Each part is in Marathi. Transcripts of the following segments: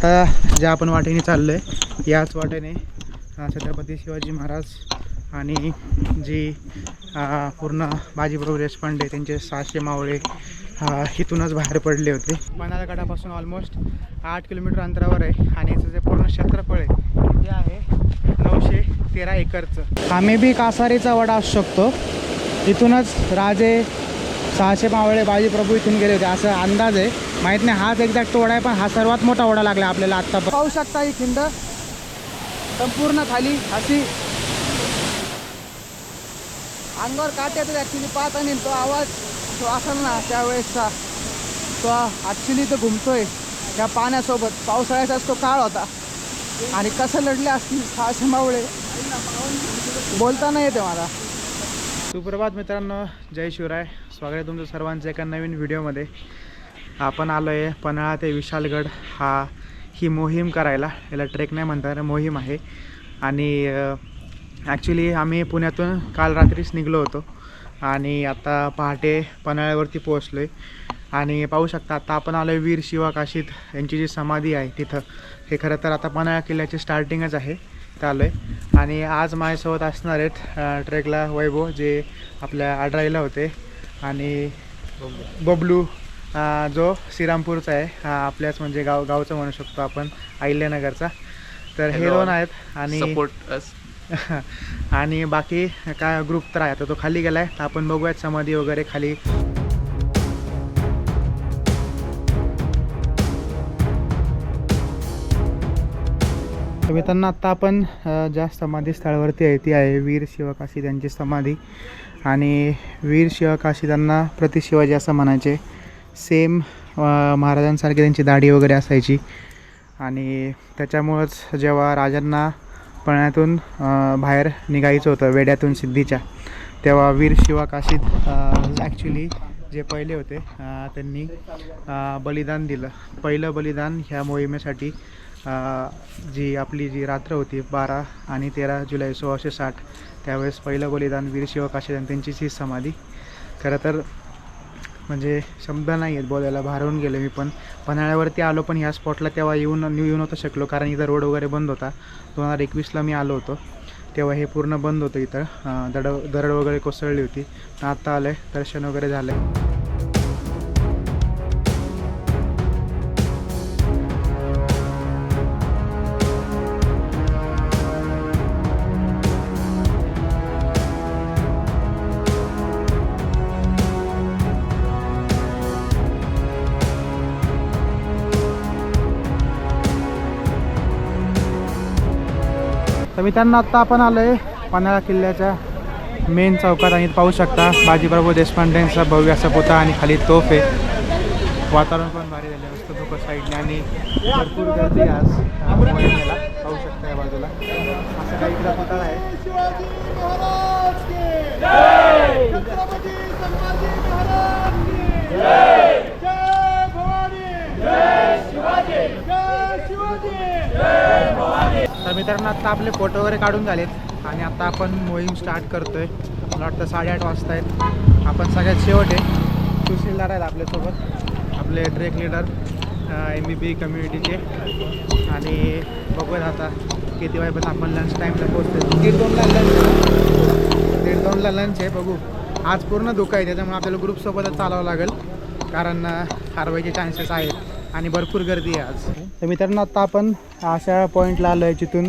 आता ज्या आपण वाटेने चाललो आहे याच वाटेने छत्रपती शिवाजी महाराज आणि जी पूर्ण बाजीप्रभू देशपांडे त्यांचे 600 मावळे इथूनच बाहेर पडले होते. पन्हाळगडापासून ऑलमोस्ट 8 किलोमीटर अंतरावर आहे आणि याचं जे पूर्ण क्षेत्रफळ आहे ते आहे 913 एकरचं. हा मे बी कासारीचा वडा असू शकतो. इथूनच राजे 600 मावळे बाजीप्रभू इथून गेले होते असं अंदाज आहे. माहीत नाही हाच एक्झॅक्ट वडा आहे, पण हा सर्वात मोठा वडा लागला आपल्याला आत्ता. पाहू शकता ही खिंड संपूर्ण खाली अशी अंगावर काट येतात ॲक्च्युली पाहत. आणि तो आवाज जो असेल ना त्यावेळेसचा तो ॲक्च्युली तो घुमतोय त्या पाण्यासोबत. पावसाळ्याचाच तो काळ होता आणि कसं लढले असतील 600 मावळे बोलता नाही येते मला. सुप्रभात मित्रांनो, जय शिवराय. स्वागत आहे तुमचं सर्वांचं एका नवीन व्हिडिओमध्ये. आपण आलो आहे पन्हाळा ते विशालगड ही मोहीम करायला. याला ट्रेक नाही म्हणतात, मोहीम आहे. आणि ॲक्च्युली आम्ही पुण्यातून काल रात्रीच निघलो होतो आणि आता पहाटे पन्हाळ्यावरती पोहोचलो आहे. आणि पाहू शकता आता आपण आलो आहे वीर शिवा काशीद यांची जी समाधी आहे तिथं. हे खरं तर आता पन्हाळा किल्ल्याची स्टार्टिंगच आहे, तिथं आलो आहे. आणि आज माझ्यासोबत असणार आहेत ट्रेकला वैभव जे आपल्या आडराईला होते आणि बबलू जो श्रीरामपूरचा आहे, आपल्याच म्हणजे गावचं म्हणू शकतो आपण, अहिल्यानगरचा. तर हे दोन आहेत आणि आणि बाकी काय ग्रुप तर आहे. तो खाली गेला आहे, तर आपण बघूयात समाधी वगैरे खाली. मित्रांनो आत्ता आपण ज्या समाधी स्थळावरती आहे ती आहे वीर शिवा काशीद यांची समाधी. आणि वीर शिवा काशीदांना प्रति शिवाजी असं म्हणायचे. सेम महाराजांसारखी त्यांची दाढी वगैरे असायची. आणि त्याच्यामुळंच जेव्हा राजांना पन्हाळ्यातून बाहेर निघायचं होतं वेड्यातून सिद्धीच्या, तेव्हा वीर शिवा काशीद ॲक्च्युली जे पहिले होते त्यांनी बलिदान दिलं. पहिलं बलिदान ह्या मोहिमेसाठी जी आपली जी रात्र होती 12 आणि 13 जुलै 1660, त्यावेळेस पहिलं बलिदान वीर शिवा काशीद त्यांचीच ही समाधी. खरं तर म्हणजे शब्द नाही आहेत बोलायला, भारावून गेलो मी. पण पन्हाळ्यावरती आलो, पण ह्या स्पॉटला तेव्हा येऊ नव्हतं शकलो कारण इथं रोड वगैरे बंद होता. 2021ला मी आलो होतो तेव्हा हे पूर्ण बंद होतं. इथं दरड वगैरे कोसळली होती. आता आलं आहे, दर्शन वगैरे झालं आहे. तर मित्रांनो आत्ता आपण आलो आहे पन्हाळा किल्ल्याच्या मेन चौकात आणि पाहू शकता बाजीप्रभू देशपांडेंचा भव्य असा पुतळा आणि खाली तोफ आहे. वातावरण पण भारी झाले मस्त धुकं साईडने आणि भरपूर गर्दी आज मोहिमेला. पाहू शकता या बाजूला असं काही इकडं पुतळा आहे. तर मित्रांनो आत्ता आपले फोटो वगैरे काढून झालेत आणि आता आपण मोहीम स्टार्ट करतोय. मला वाटतं 8:30 वाजता आहेत. आपण सगळ्यात शेवट आहे. सुशीलदार आहेत आपल्यासोबत, आपले ट्रेक लीडर MBB कम्युनिटीचे. आणि बघूयात आता किती वाजेपर्यंत आपण लंच टाईमला पोहोचतो. 1:30ला लंच आहे. बघू आज पूर्ण धुकं आहे त्याच्यामुळे आपल्याला ग्रुपसोबतच चालावं लागेल कारण हरवायचे चान्सेस आहेत आणि भरपूर गर्दी आहे आज. तर मित्रांनो आत्ता आपण अशा पॉईंटला आलो आहे जिथून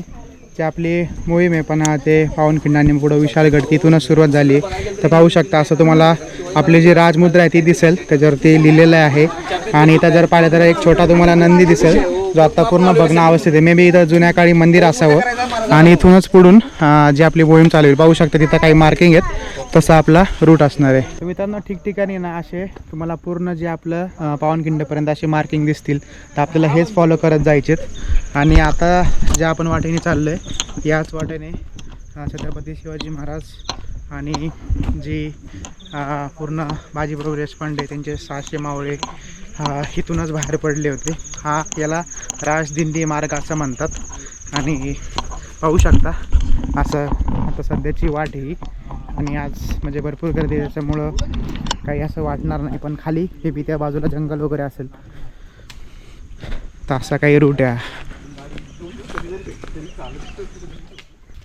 जी आपली मोहीम आहे पन्हाळा ते पावनखिंड आणि पुढं विशालगड तिथूनच सुरुवात झाली आहे. तर पाहू शकता असं तुम्हाला आपली जी राजमुद्रा आहे ती दिसेल, त्याच्यावरती लिहिलेलं आहे. आणि इथं जर पाहिलं तर एक छोटा तुम्हाला नंदी दिसेल जो आता पूर्ण भग्न अवस्थेत आहे. मे बी इथं जुन्या काळी मंदिर असावं. आणि इथूनच पुढून जी आपली मोहीम चालू आहे पाहू शकता तिथं काही मार्किंग आहेत, तसा आपला रूट असणार आहे. तर मित्रांनो ठिकठिकाणी ना असे तुम्हाला पूर्ण जे आपलं पावनखिंडपर्यंत असे मार्किंग दिसतील, तर आपल्याला हेच फॉलो करत जायचेत. आणि आता ज्या आपण वाटेने चाललो आहे याच वाटेने छत्रपती शिवाजी महाराज आणि जी पूर्ण बाजीप्रभू देशपांडे त्यांचे 600 मावळे इथूनच बाहेर पडले होते. याला राजदिंडी मार्ग असं म्हणतात. आणि पाहू शकता असं आता सध्याची वाट ही. आणि आज म्हणजे भरपूर गर्दी त्याच्यामुळं काही असं वाटणार नाही, पण खाली हे बी त्या बाजूला जंगल वगैरे असेल. तर असा काही रूट आहे.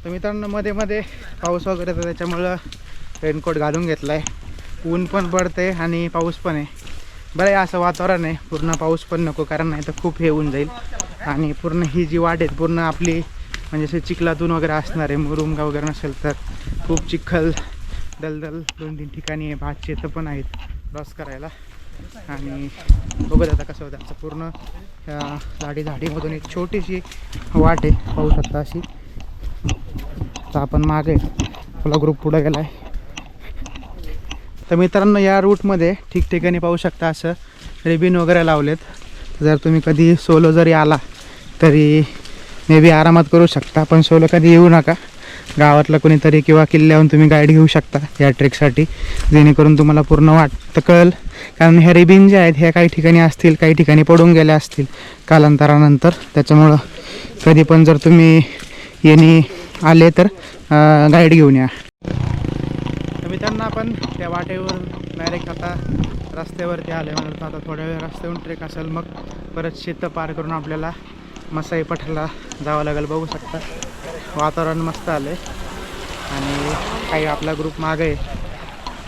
तर मित्रांनो मध्ये मध्ये पाऊस वगैरे तर त्याच्यामुळं रेनकोट घालून घेतला आहे. ऊन पण पडते आणि पाऊस पण आहे. बरं आहे असं वातावरण आहे. पूर्ण पाऊस पण नको, कारण नाही तर खूप हे होऊन जाईल. आणि पूर्ण ही जी वाट आहे पूर्ण आपली म्हणजे असे चिखलातून वगैरे असणार आहे. मुरुमगा वगैरे नसेल तर खूप चिखल दलदल 2-3 ठिकाणी आहे. भात शेतं पण आहेत क्रॉस करायला. आणि बघत आता कसं होतं. असं पूर्ण झाडीमधून एक छोटीशी वाट आहे पाहू शकता अशी. तर आपण मागे आपला ग्रुप पुढं गेला आहे. तर मित्रांनो या रूटमध्ये ठिकठिकाणी पाहू शकता असं रिबिन वगैरे लावलेत. जर तुम्ही कधी सोलो जरी आला तरी मे बी आरामात करू शकता. पण सोलो कधी येऊ नका. गावातलं कोणीतरी किंवा किल्ल्याहून तुम्ही गाईड घेऊ शकता या ट्रेकसाठी, जेणेकरून तुम्हाला पूर्ण वाटतं कळेल. कारण ह्या रिबिन ज्या आहेत ह्या काही ठिकाणी असतील, काही ठिकाणी पडून गेल्या असतील कालांतरानंतर. त्याच्यामुळं कधी पण जर तुम्ही येणे आले तर गाईड घेऊन या. तर मित्रांनो आपण त्या वाटेवर डायरेक्ट आता रस्त्यावरती आले. म्हणून आता थोड्या वेळ रस्त्यावरून ट्रेक असेल, मग परत शेतं पार करून आपल्याला मसाई पठारला जावं लागेल. बघू शकता वातावरण मस्त आलं आहे. आणि काही आपला ग्रुप मागं आहे,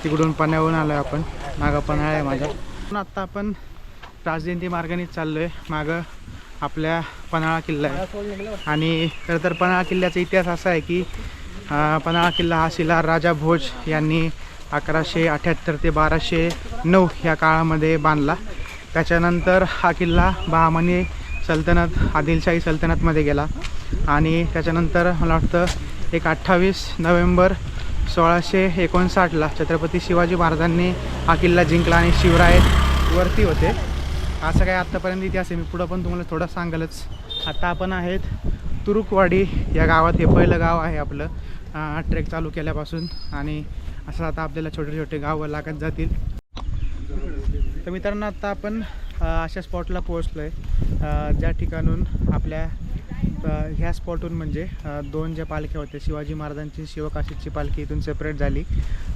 तिकडून पण्याहून आलो आहे आपण. मागं पन्हाळा आहे माझा. आत्ता आपण राजजयंती मार्गानेच चाललो आहे. मागं आपल्या पन्हाळा किल्ला आहे. आणि खरं तर पन्हाळा किल्ल्याचा इतिहास असा आहे की पन्हाळा किल्ला हा शिलार राजा भोज यांनी 1178 ते 1209 या काळामध्ये बांधला. त्याच्यानंतर हा किल्ला बहामनी सल्तनत, आदिलशाही सल्तनतमध्ये गेला. आणि त्याच्यानंतर मला वाटतं एक 28 नोव्हेंबर 1659ला छत्रपती शिवाजी महाराजांनी हा किल्ला जिंकला आणि शिवराय वरती होते. असं काय आत्तापर्यंत इतिहास आहे. मी पुढं पण तुम्हाला थोडं सांगालच. आता आपण आहेत तुरुकवाडी या गावात. हे पहिलं गाव आहे आपलं ट्रेक चालू केल्यापासून. आणि असं आता आपल्याला छोटे छोटे गावं लागत जातील. तर मित्रांनो आता आपण अशा स्पॉटला पोहोचलो आहे ज्या ठिकाणून आपल्या ह्या स्पॉटहून म्हणजे 2 ज्या पालख्या होत्या शिवाजी महाराजांची, शिवकाशीची पालखी इथून सेपरेट झाली.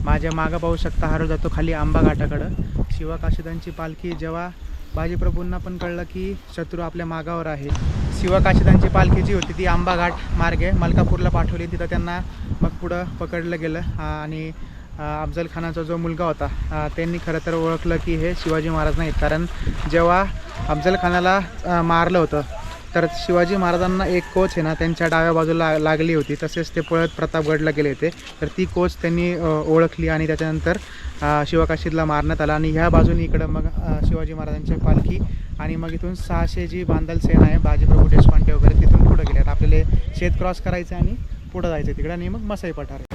माझ्या मागं पाहू शकता हा रोड जातो खाली आंबा घाटाकडं. शिवकाशीदांची पालखी जेव्हा बाजीप्रभूंना पण कळलं की शत्रू आपल्या मागावर आहे, शिवकाशीदांची पालखी जी होती ती आंबा घाट मार्गे मलकापूरला पाठवली. तिथं त्यांना मग पुढं पकडलं गेलं. आणि अफजल खानाचा जो मुलगा होता त्यांनी खरं तर ओळखलं की हे शिवाजी महाराज नाहीत. कारण जेव्हा अफजल खानाला मारलं होतं तर शिवाजी महाराजांना एक कोच आहे ना त्यांच्या डाव्या बाजूला लागली होती. तसेच ते पळत प्रतापगडला गेले होते. तर ती कोच त्यांनी ओळखली आणि त्याच्यानंतर शिवकाशीला मारण्यात आला. आणि ह्या बाजूने इकडं मग शिवाजी महाराजांची पालखी आणि मग इथून 600 जी बांधल सेना आहे बाजीप्रभू देशपांडे वगैरे तिथून पुढं गेले. आपल्याला शेत क्रॉस करायचं आणि पुढं जायचं तिकडं आणि मग मसाई पठार आहे.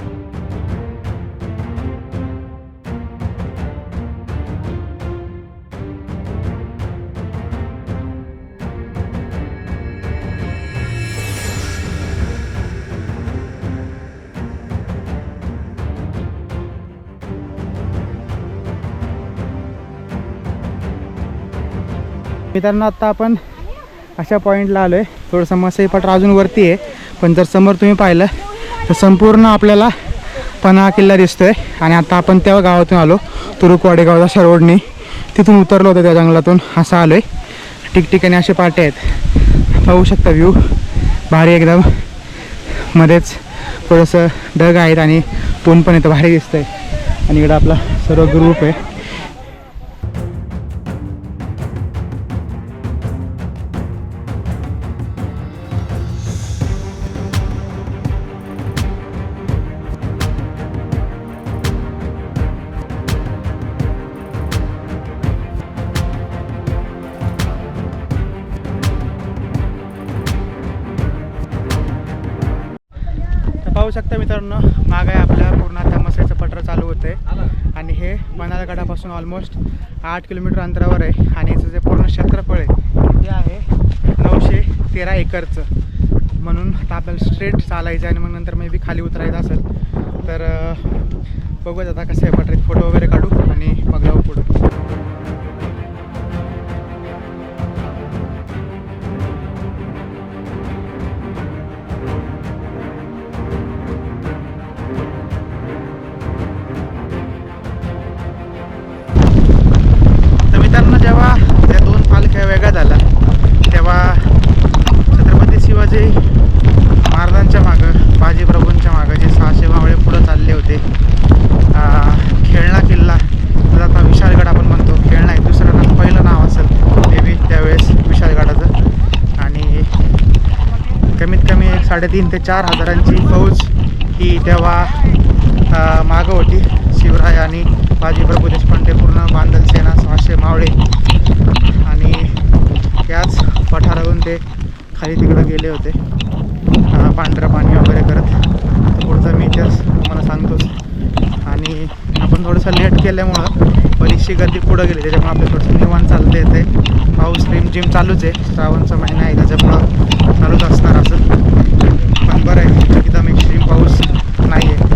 मित्रांनो आत्ता आपण अशा पॉईंटला आलो आहे. थोडंसं मसाई पठार अजून वरती आहे, पण जर समोर तुम्ही पाहिलं तर संपूर्ण आपल्याला पन्हाळा किल्ला दिसतो आहे. आणि आता आपण त्या गावातून आलो, तुरुकवाडी गावात अशा रोडनी. तिथून उतरलो होतं त्या जंगलातून असं आलो आहे. ठिकठिकाणी असे पाटे आहेत, पाहू शकता व्ह्यू भारी एकदम. मध्येच थोडंसं ढग आहेत आणि ऊन पण येतं, भारी दिसतं आहे. आणि इकडं आपला सर्व ग्रुप आहे. पाहू शकता मित्रांनो मागे आपल्या पूर्ण आता मसाईचं पठार चालू होतं आहे. आणि हे पन्हाळगडापासून ऑलमोस्ट 8 किलोमीटर अंतरावर आहे. आणि याचं जे पूर्ण क्षेत्रफळ आहे ते आहे 913 एकरचं. म्हणून आता आपल्याला स्ट्रेट चालायचं आणि मग नंतर मे बी खाली उतरायचं असेल तर बघूच आता कसं आहे पठारात. फोटो वगैरे काढू आणि मग जाऊ पुढं. जेव्हा त्या 2 पालख्या वेगळ्या झाल्या तेव्हा 3,500 ते 4,000ची फौज ही तेव्हा मागं होती. शिवराय आणि बाजी प्रभू देशपांडे, पूर्ण बांधल सेना, 600 मावळे आणि याच पठारावरून ते खाली तिकडं गेले होते पांढरं पाणी वगैरे करत. तर पुढचा मी इतिहास तुम्हाला सांगतोच. आणि आपण थोडंसं लेट केल्यामुळं बरीचशी गर्दी पुढं गेली, त्याच्यामुळे आपलं थोडंसं निवांत चालतं येते. पाऊस रिमझिम चालूच आहे, श्रावणचा महिना आहे त्याच्यामुळं चालूच असणार असं. पण बरं आहे, एकदम एक्स्ट्रीम पाऊस नाही आहे.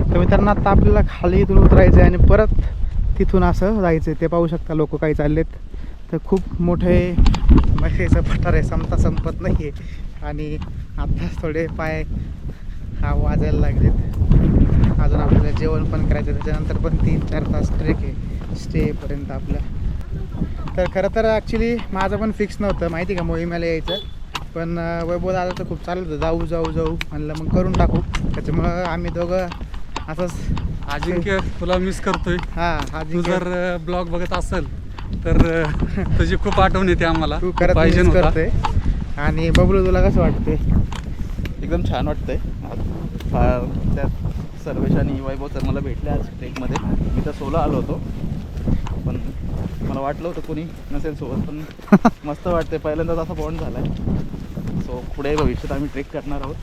तर मित्रांनो आता आपल्याला खाली इथून उतरायचं आहे आणि परत तिथून असं जायचं आहे. ते पाहू शकता लोक काही चाललेत. तर खूप मोठे म्हशीचं पठार आहे, संपत नाही आहे. आणि आत्ताच थोडे पाय वाजायला लागलेत. अजून आपल्याला जेवण पण करायचं, त्याच्यानंतर पण 3-4 तास ट्रेक आहे स्टेपर्यंत आपलं. तर खरं तर ॲक्च्युली माझं पण फिक्स नव्हतं माहिती का मोहिमेला यायचं, पण वैभव दादाचं खूप चालू होतं जाऊ म्हणलं मग करून टाकू. त्याच्यामुळं आम्ही दोघं असंच. अजिंक्य तुला मिस करतोय. हां, तू जर ब्लॉग बघत असेल तर तुझी खूप आठवण येते आम्हाला. तू खरंच मिस करतोय. आणि बबलू तुला कसं वाटते? एकदम छान वाटतंय. त्यात सर्वेश आणि वैभव तर मला भेटले आज ट्रेकमध्ये. मी तर सोलो आलो होतो, पण मला वाटलं होतं कोणी नसेल सोबत, पण मस्त वाटते. पहिल्यांदाच असा बॉन्ड झाला आहे. सो पुढे भविष्यात आम्ही ट्रेक करणार आहोत.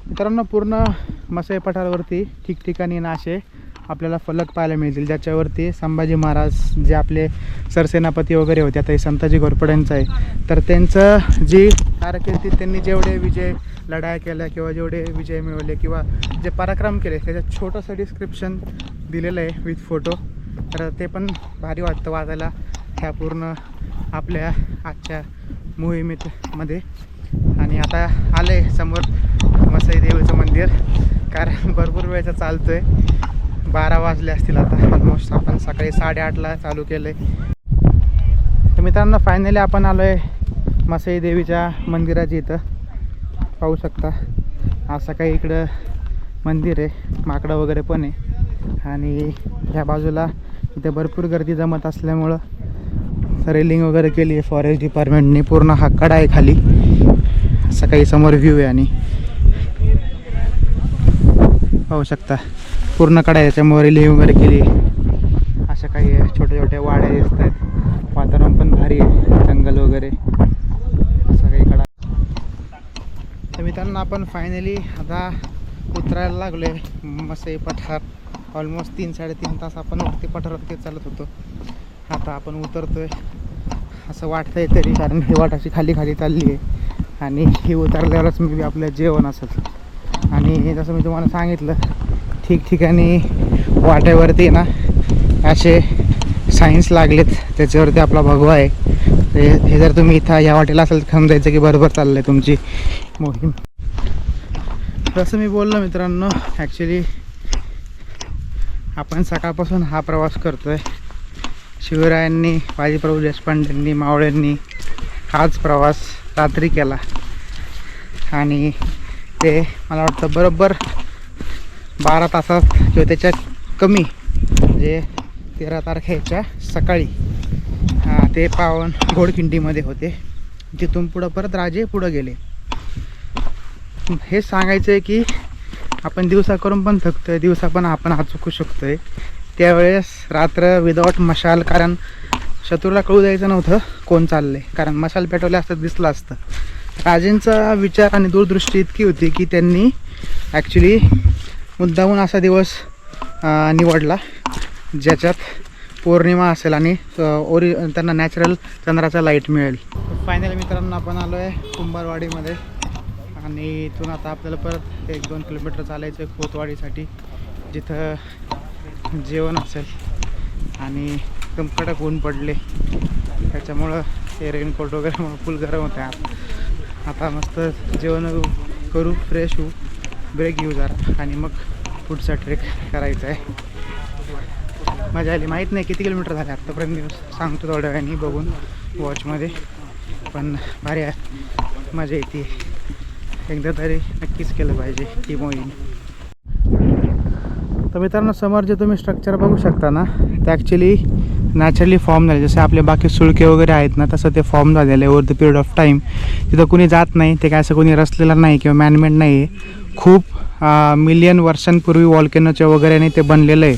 मित्रांनो, पूर्ण मसाई पठारावरती ठिकठिकाणी असे आपल्याला फलक पाहायला मिळतील, ज्याच्यावरती संभाजी महाराज जे आपले सरसेनापती वगैरे होते, आता हे संताजी घोरपड्यांचं आहे, तर त्यांचं जी कारकिर्दीत त्यांनी जेवढे विजय लढाया केल्या किंवा जेवढे विजय मिळवले किंवा जे पराक्रम केले त्याच्यात छोटंसं डिस्क्रिप्शन दिलेलं आहे विथ फोटो. तर ते पण भारी वाटतं वाचायला ह्या पूर्ण आपल्या आजच्या मोहिमेमध्ये. आणि आता आलं आहे समोर मसाई देवीचं मंदिर, कारण भरपूर वेळचं चालतो आहे. 12 वाजले असतील आता ऑलमोस्ट. आपण सकाळी 8:30ला चालू केलं आहे. तर मित्रांनो, फायनली आपण आलो आहे मसाई देवीच्या मंदिराची. इथं पाहू शकता असं काही इकडं मंदिर आहे, माकडं वगैरे पण आहे. आणि ह्या बाजूला इथे भरपूर गर्दी जमत असल्यामुळं रेलिंग वगैरे केली आहे फॉरेस्ट डिपार्टमेंटने. पूर्ण हा कडा आहे खाली, असं काही समोर व्ह्यू आहे. आणि पाहू शकता पूर्ण कडा आहे, त्याच्यामुळे रेलिंग वगैरे केली आहे. अशा काही छोट्या छोट्या वाड्या दिसत आहेत. वातावरण पण भारी आहे, जंगल वगैरे असं काही कडा. तर मित्रांनो, आपण फायनली आता उतरायला लागलो आहे मसाई पठार. ऑलमोस्ट 3-3.5 तास आपण वरती पठारावरती चालत होतो. आता आपण उतरतोय असं वाटतंय तरी, कारण ही वाट अशी खाली चालली आहे आणि ही उतरल्यावरच मी आपलं जेवण असेल. आणि जसं मी तुम्हाला सांगितलं, ठिकठिकाणी वाट्यावरती ना असे सायन्स लागलेत, त्याच्यावरती आपला भगवा आहे. हे जर तुम्ही इथं या वाटेला असेल तर समजायचं की बरोबर चाललं आहे तुमची मोहीम. जसं मी बोललो मित्रांनो, ॲक्च्युली आपण सकाळपासून हा प्रवास करतो आहे. शिवरायांनी, बाजीप्रभू देशपांडेंनी, मावळ्यांनी हाच प्रवास रात्री केला. आणि ते मला वाटतं बरोबर 12 तासात किंवा त्याच्या कमी, म्हणजे 13 तारखेच्या सकाळी ते पावन घोडखिंडीमध्ये होते. तिथून पुढं परत राजे पुढं गेले. हे सांगायचं आहे की आपण दिवसा करून पण थकतो आहे, दिवसा पण आपण हात चुकू शकतो आहे. त्यावेळेस रात्र विदाऊट मशाल, कारण शत्रूला कळू द्यायचं नव्हतं कोण चाललं आहे, कारण मशाल पेटवले असतं दिसलं असतं. राजेंचा विचार आणि दूरदृष्टी इतकी होती की त्यांनी ॲक्च्युली मुद्दामून असा दिवस निवडला ज्याच्यात पौर्णिमा असेल आणि त्यांना नॅचरल चंद्राचा लाईट मिळेल. फायनली मित्रांनो, आपण आलो आहे कुंभारवाडीमध्ये. आणि इथून आता आपल्याला परत 1-2 किलोमीटर चालायचं आहे खोतवाडीसाठी, जिथं जेवण असेल. आणि एकदम कडक ऊन पडले, त्याच्यामुळं हे रेनकोट वगैरे फुल गरम होतं आहे. आता मस्त जेवण करू, फ्रेश होऊ, ब्रेक घेऊ जरा, आणि मग पुढचा ट्रेक करायचा आहे. मजा आली. माहीत नाही किती किलोमीटर झाले आत्तापर्यंत, सांगतो थोड्या वेळाने बघून वॉचमध्ये. पण भारी मजा येते. एकदा तरी नक्कीच केलं पाहिजे ही मोहीम. तर मित्रांनो, समोर जे तुम्ही स्ट्रक्चर बघू शकता ना, ते ॲक्च्युली नॅचरली फॉर्म झाले. जसे आपले बाकी सुळके वगैरे आहेत ना, तसं ते फॉर्म झालेलं आहे over the period of time. तिथं कुणी जात नाही, ते काय असं कोणी रचलेलं नाही किंवा मॅनमेड नाही आहे. खूप मिलियन वर्षांपूर्वी वॉल्केनोच्या वगैरेने ते बनलेलं आहे.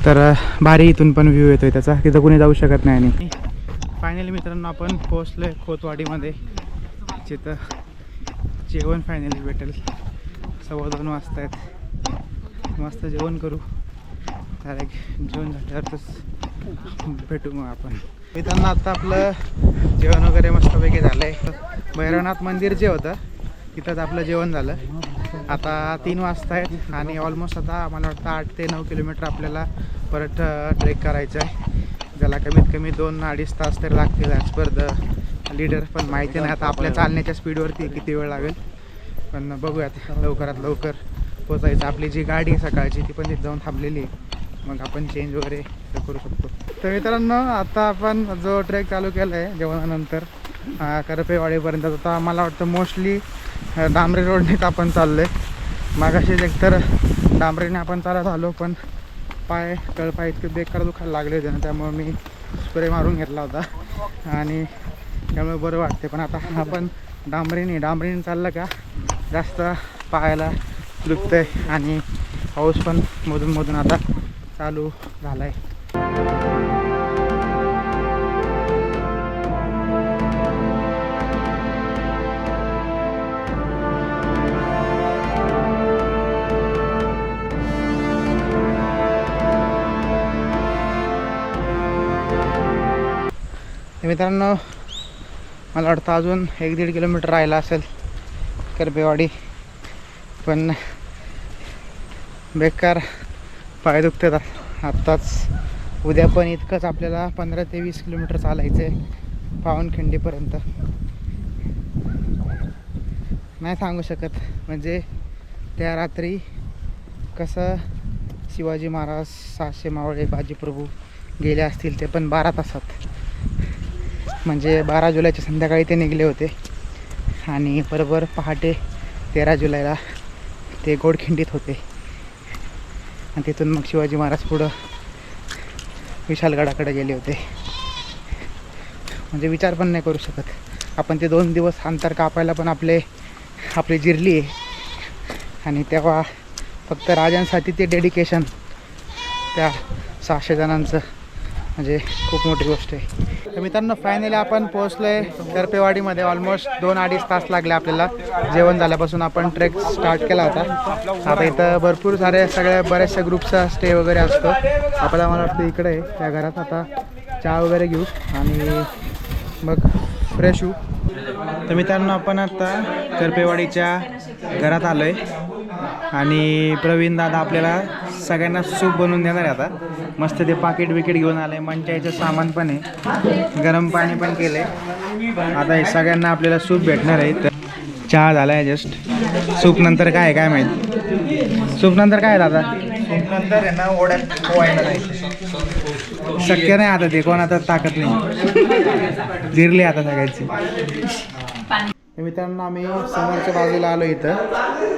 तर भारी इथून पण व्ह्यू येतो आहे त्याचा, तिथं कुणी जाऊ शकत नाही. आणि फायनली मित्रांनो आपण पोहोचलो आहे खोतवाडीमध्ये, जिथं जेवण फायनली भेटेल. 2:15 वाजता आहेत. मस्त जेवण करू. डायरेक्ट जेवण झाल्यावरच भेटू मग आपण. मित्रांनो आता आपलं जेवण वगैरे मस्तपैकी झालं आहे. भैरवनाथ मंदिर जे होतं तिथंच आपलं जेवण झालं. आता 3 वाजता आहेत आणि ऑलमोस्ट आता मला वाटतं 8 ते 9 किलोमीटर आपल्याला परत ट्रेक करायचं आहे, ज्याला कमीत कमी 2-2.5 तास तरी लागतील ॲज पर द लीडर. पण माहिती नाही आता आपल्या चालण्याच्या स्पीडवरती किती वेळ लागेल, पण बघूयात लवकरात लवकर पोचायचं. आपली जी गाडी आहे सकाळची ती पण तिथे जाऊन थांबलेली आहे, मग आपण चेंज वगैरे करू शकतो. तर मित्रांनो आता आपण जो ट्रेक चालू केला आहे जेवणानंतर करपेवाडीपर्यंत, आता मला वाटतं मोस्टली डांबरी रोडनेच आपण चाललो आहे. मागाशीच एकतर डांबरीने आपण चालत आलो, पण तळपाय इतके बेकार दुखायला लागले होते ना, त्यामुळे मी स्प्रे मारून घेतला होता आणि त्यामुळे बरं वाटते. पण आता आपण डांबरीने चाललं का जास्त पायाला दुखतं आहे आणि पाऊस पण मधून आता चालू झाला आहे. मित्रांनो मला वाटतं अजून 1-1.5 किलोमीटर राहिला असेल करपेवाडी, पण बेकार पाय दुखतात आत्ताच. उद्या पण इतकंच आपल्याला 15 ते 20 किलोमीटर चालायचं आहे पावनखिंडीपर्यंत. नाही सांगू शकत म्हणजे त्या रात्री कसं शिवाजी महाराज 600 मावळे बाजीप्रभू गेले असतील, ते पण 12 तासात. म्हणजे 12 जुलैच्या संध्याकाळी ते निघले होते आणि बरोबर पहाटे 13 जुलैला ते गोडखिंडीत होते. आणि तिथून मग शिवाजी महाराज पुढं विशालगडाकडे गेले होते. म्हणजे विचार पण नाही करू शकत आपण. ते 2 दिवस अंतर कापायला पण आपली जिरली आहे. आणि तेव्हा फक्त राजांसाठी ते डेडिकेशन त्या 600 जणांचं म्हणजे खूप मोठी गोष्ट आहे. तर मित्रांनो फायनली आपण पोहोचलो आहे करपेवाडीमध्ये. ऑलमोस्ट 2-2.5 तास लागले आपल्याला जेवण झाल्यापासून. आपण ट्रेक स्टार्ट केला होता. आता इथं भरपूर बऱ्याचशा ग्रुपचा स्टे वगैरे असतो. आपल्याला मला वाटतं इकडे आहे त्या घरात आता चहा वगैरे घेऊ आणि मग फ्रेश होऊ. तर मित्रांनो आपण आता करपेवाडीच्या घरात आलो आहे आणि प्रवीण दादा आपल्याला सगळ्यांना सूप बनवून देणार आहे. आता मस्त ते पाकिट घेऊन आलं आहे. मंचाईचं सामान पण आहे, गरम पाणी पण केलं आहे. आता हे सगळ्यांना आपल्याला सूप भेटणार आहे. तर चहा झाला आहे जस्ट. सूप नंतर काय आहे काय माहीत. सूप नंतर काय आहे दादा? सूप नंतर आहे ना ओढ्यात पोहायला जायचं. शक्य नाही आता, ते कोण आता ताकद नाही, जिरली आता सगळ्यांची. मित्रांनो आम्ही समोरच्या बाजूला आलो. इथं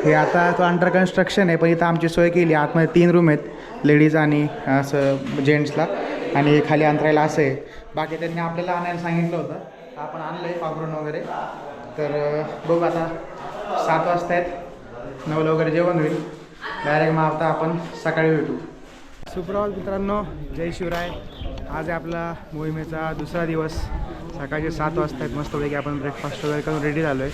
हे आता तो अंडर कन्स्ट्रक्शन आहे, पण इथं आमची सोय केली. आतमध्ये 3 रूम आहेत लेडीज आणि असं जेंट्सला, आणि खाली अंतरायला असं आहे. बाकी त्यांनी आपल्याला आणायला सांगितलं होतं, आपण आणलं आहे पांघरून वगैरे. तर बघू आता 7 वाजता आहेत, 9ला वगैरे जेवण होईल. डायरेक्ट मग आता आपण सकाळी भेटू. सुप्रभात मित्रांनो, जय शिवराय. आज आहे आपला मोहिमेचा दुसरा दिवस. सकाळचे 7 वाजता आहेत. मस्तपैकी आपण ब्रेकफास्ट वगैरे करून रेडी झालो आहे.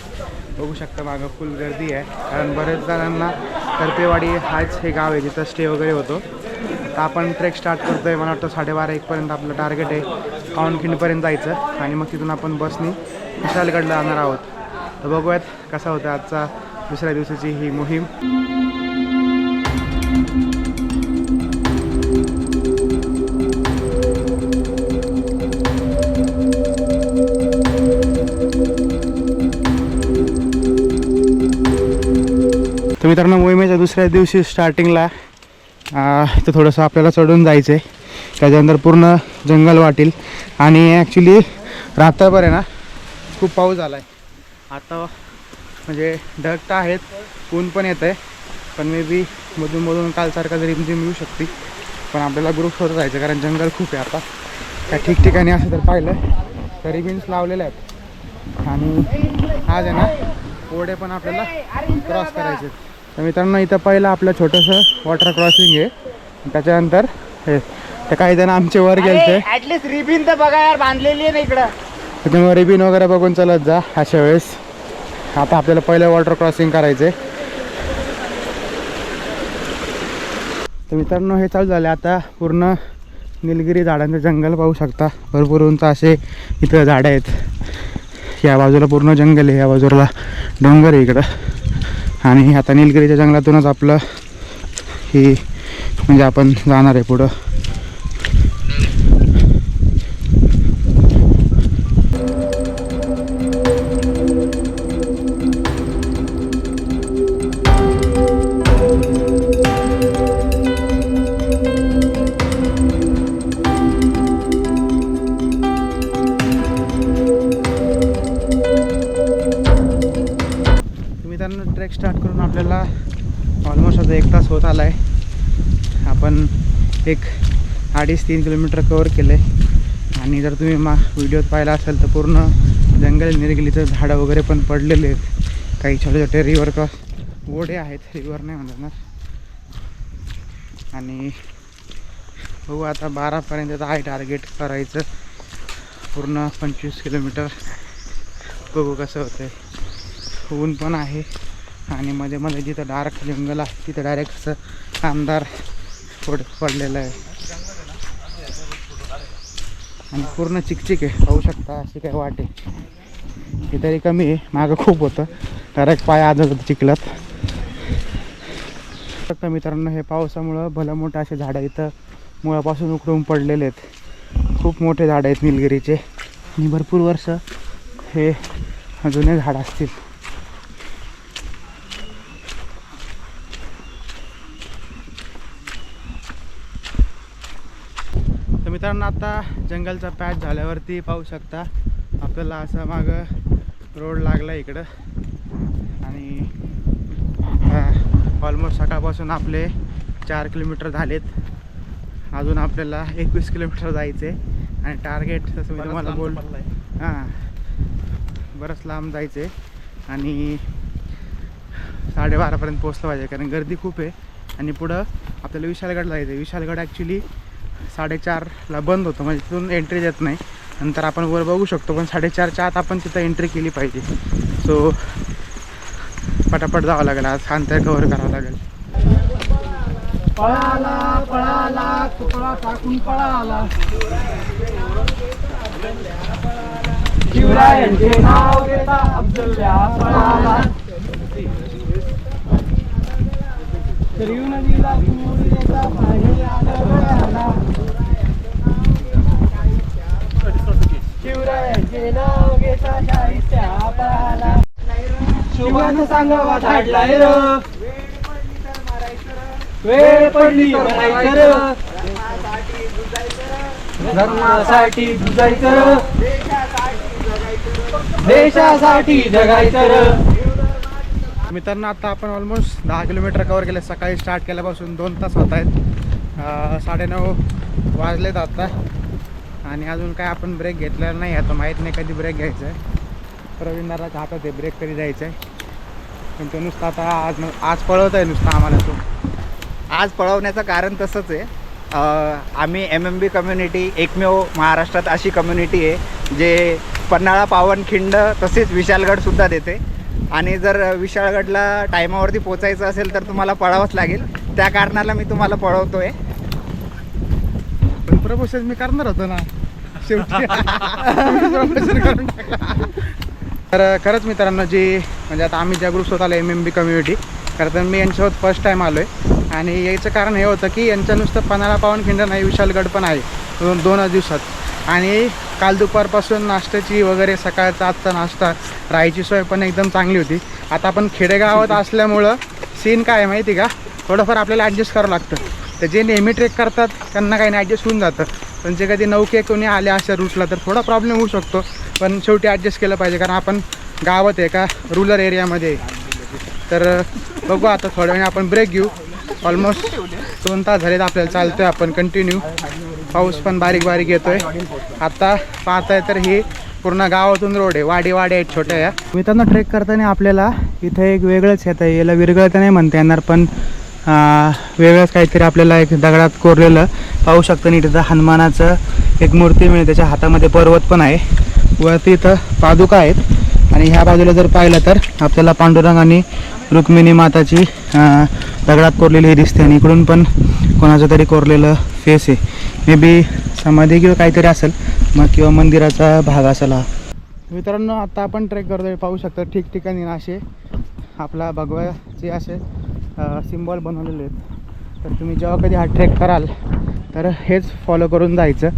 बघू शकता मागं फुल गर्दी आहे, कारण बरेच जणांना करपेवाडी हाच हे गाव आहे जिथं स्टे वगैरे होतो. तर आपण ट्रेक स्टार्ट करतो आहे. मला वाटतं 12:30-1पर्यंत आपलं टार्गेट आहे पावनखिंडीपर्यंत जायचं आणि मग तिथून आपण बसनी विशालगडला जाणार आहोत. तर बघूयात कसा होता आजचा दुसऱ्या दिवसाची ही मोहीम. तर मित्रांनो मोहिमेच्या दुसऱ्या दिवशी स्टार्टिंगला इथं थोडंसं आपल्याला चढून जायचं आहे. त्याच्यानंतर पूर्ण जंगल वाटेल आणि ॲक्च्युली रात्रभर आहे ना खूप पाऊस झाला आहे आता. म्हणजे ढग तर आहेत, ऊन पण येतं आहे, पण मे बी मधून कालसारखा जरी रिमझिम येऊ शकते. पण आपल्याला ग्रुपवर जायचं कारण जंगल खूप आहे आता. त्या ठिकठिकाणी असं तर पाहिलं तर रिबिन्स लावलेले आहेत आणि आज आहे ना ओढे पण आपल्याला क्रॉस करायचे. तर मित्रांनो इथं पहिलं आपलं छोटंसं वॉटर क्रॉसिंग आहे. त्याच्यानंतर हे तर काही जण आमचे वर गेलते. ऍटलीस्ट रिबिन तर बघा यार, बांधलेली आहे ना इकडं. तर तुम्ही रिबिन वगैरे बघून चालत जा अशा वेळेस. आता आपल्याला पहिलं वॉटर क्रॉसिंग करायचं आहे. तर मित्रांनो हे चालू झालं आता. पूर्ण निलगिरी झाडांचं जंगल पाहू शकता. भरपूर उंच असे इथं झाडं आहेत. या बाजूला पूर्ण जंगल आहे, या बाजूला डोंगर आहे इकडं. आणि आता निलगिरीच्या जंगलातूनच आपलं ही म्हणजे आपण जाणार आहे पुढं. ट्रेक स्टार्ट करून आपल्याला ऑलमोस्ट आता 1 तास होत आला आहे. आपण एक 2.5-3 किलोमीटर कवर केलं आहे. आणि जर तुम्ही व्हिडिओत पाहिला असेल तर पूर्ण जंगल निलगिरीचं झाडं वगैरे पण पडलेले आहेत. काही छोटे छोटे रिव्हर क्रॉस ओढे आहेत, रिव्हर नाही म्हणणार. आणि बघू आता 12पर्यंत आहे टार्गेट करायचं, पूर्ण 25 किलोमीटर. बघू कसं होतं आहे. ऊन पण आहे आणि मध्ये मध्ये जिथं डार्क जंगल आहे तिथं डायरेक्ट असं आमदार पडलेलं आहे. आणि पूर्ण चिकचिक आहे, पाहू शकता. अशी काय वाट आहे हे तरी कमी आहे, मागं खूप होतं. डायरेक्ट पाय आजच होतं चिखलात. तर मित्रांनो हे पावसामुळं भलं मोठं असे झाडं इथं मुळापासून उकळून पडलेले आहेत. खूप मोठे झाडं आहेत निलगिरीचे आणि भरपूर वर्ष हे जुने झाडं असतील. तर मित्रांनो आता जंगलचा पॅच झाल्यावरती पाहू शकता आपल्याला असं मागं रोड लागला इकडं. आणि ऑलमोस्ट सकाळपासून आपले 4 किलोमीटर झालेत. अजून आपल्याला 21 किलोमीटर जायचं आहे. आणि टार्गेट तसं मी तुम्हाला हां बरंच लांब जायचं आहे. आणि 12:30पर्यंत पोचलं पाहिजे कारण गर्दी खूप आहे. आणि पुढं आपल्याला विशालगडला जायचं आहे. विशालगड ॲक्च्युली 4:30ला बंद होतं, म्हणजे तिथून एंट्री देत नाही. नंतर आपण वर बघू शकतो, पण 4:30च्या आत आपण तिथं एंट्री केली पाहिजे. सो पटापट जावं लागेल, आज अंतर कव्हर करावं लागेल. पळाला पळाला तुकडा टाकून पळाला, शिवरायांचे नाव घेता अफजलल्या पळाला. सरयू नदीला पूर येता पाहिजे आला, शिवरायांचे नाव घेता शाहीच्या पळाला. शिवानं सांगावा धाडलाय र, वेळ पडली तर मरायचं र, धर्मासाठी झुजायचं र, देशासाठी जगायचं र. मित्रांनो आता आपण ऑलमोस्ट 10 किलोमीटर कवर केले. सकाळी स्टार्ट केल्यापासून 2 तास होत आहेत. 9:30 वाजलेत आता. आणि अजून काय आपण ब्रेक घेतलेला नाही. आता माहीत नाही कधी ब्रेक घ्यायचा आहे. प्रवीणदारा हातात आहे ब्रेक कधी द्यायचा आहे. पण तो नुसता आता आज पळवत आहे नुसता आम्हाला. तो आज पळवण्याचं कारण तसंच आहे. आम्ही MMB कम्युनिटी एकमेव महाराष्ट्रात अशी कम्युनिटी आहे जे पन्हाळा, पावनखिंड तसेच विशालगडसुद्धा देते. आणि जर विशाळगडला टायमावरती पोचायचं असेल तर तुम्हाला पळावंच लागेल. त्या कारणाला मी तुम्हाला पळवतो आहे. पण प्रमोशन मी करणार होतो ना शेवटी. प्रमोशन करून टाकला. तर खरंच मित्रांनो जी म्हणजे आता आम्ही ज्या ग्रुपसोबत आलो MMB कम्युनिटी, खरं तर मी यांच्यासोबत फर्स्ट टाईम आलो आहे. आणि याचं कारण हे होतं की यांचं नुसतं पन्हाळा, पावनखिंड नाही, विशालगड पण आहे 2 दिवसात. आणि काल दुपारपासून नाश्त्याची वगैरे सकाळचा आजचा नाश्ता, राहायची सोय पण एकदम चांगली होती. आता आपण खेडेगावात असल्यामुळं सीन काय आहे माहिती का, थोडंफार आपल्याला ॲडजस्ट करावं लागतं. तर जे नेहमी ट्रेक करतात त्यांना काही नाही ॲडजस्ट होऊन जातं. पण जे कधी नौके कोणी आले अशा रूटला तर थोडा प्रॉब्लेम होऊ शकतो, पण शेवटी ॲडजस्ट केलं पाहिजे कारण आपण गावात आहे का रुरल एरियामध्ये आहे. तर बघू आता थोड्या वेळाने आपण ब्रेक घेऊ. ऑलमोस्ट 2 तास झालेत आपल्याला चालतोय आपण कंटिन्यू. पाऊस पण बारीक बारीक येतोय. आता पाहताय तर हे पूर्ण गावातून रोड आहे, वाडी आहेत छोट्या. या मित्रांनो ट्रेक करताना आपल्याला इथे एक वेगळंच येतं आहे. याला विरगळ तर नाही म्हणता येणार, पण वेगळंच काहीतरी आपल्याला एक दगडात कोरलेलं पाहू शकतं. नीट इथं हनुमानाचं एक मूर्ती मिळेल, त्याच्या हातामध्ये पर्वत पण आहे. वरती इथं पादुका आहेत आणि ह्या बाजूला जर पाहिलं तर आपल्याला पांडुरंग आणि रुक्मिणी माताची दगडात कोरलेली दिसते आणि इकडून पण कोणाचं तरी कोरलेलं फेस आहे. मे बी समाधी किंवा काहीतरी असेल मग, किंवा मंदिराचा भाग असेल हा. मित्रांनो आता आपण ट्रेक करतोय, पाहू शकतो ठिकठिकाणी असे आपला भगवाचे असे सिम्बॉल बनवलेले आहेत. तर तुम्ही जेव्हा कधी हा ट्रेक कराल तर हेच फॉलो करून जायचं.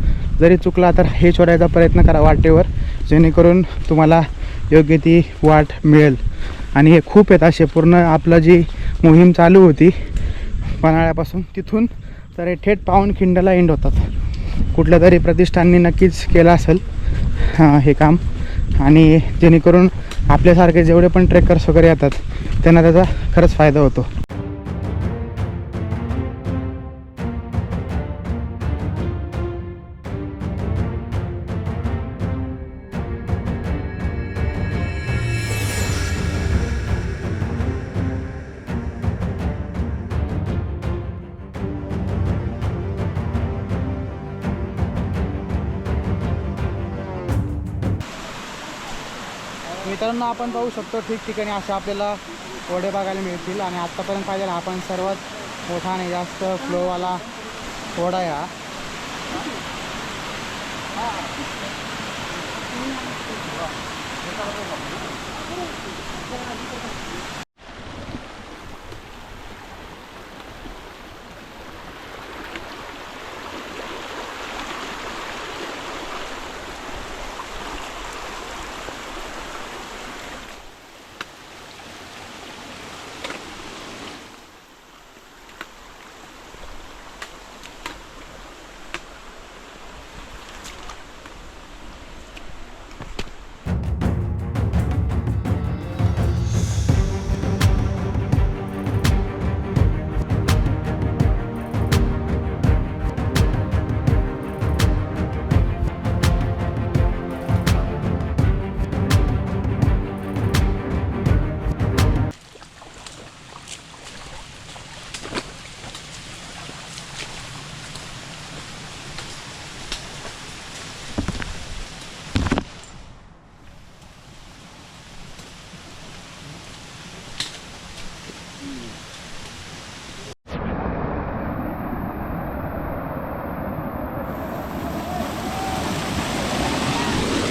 जरी चुकला तर हे शोधायचा प्रयत्न करा वाटेवर, जेणेकरून तुम्हाला योग्य ती वाट मिळेल. आणि हे खूप आहेत असे. पूर्ण आपलं जी मोहीम चालू होती पन्हाळ्यापासून तिथून तर हे थेट पावनखिंडला एंड होतात. कुठल्या तरी प्रतिष्ठानने नक्कीच केलं असेल हे काम, आणि जेणेकरून आपल्यासारखे जेवढे पण ट्रेकर्स वगैरे येतात त्यांना त्याचा खरंच फायदा होतो. मित्रांनो आपण पाहू शकतो ठिकठिकाणी अशा आपल्याला ओढे बघायला मिळतील. आणि आत्तापर्यंत पाहिजे आपण सर्वात मोठा आणि जास्त फ्लोवाला ओढा आहे हा.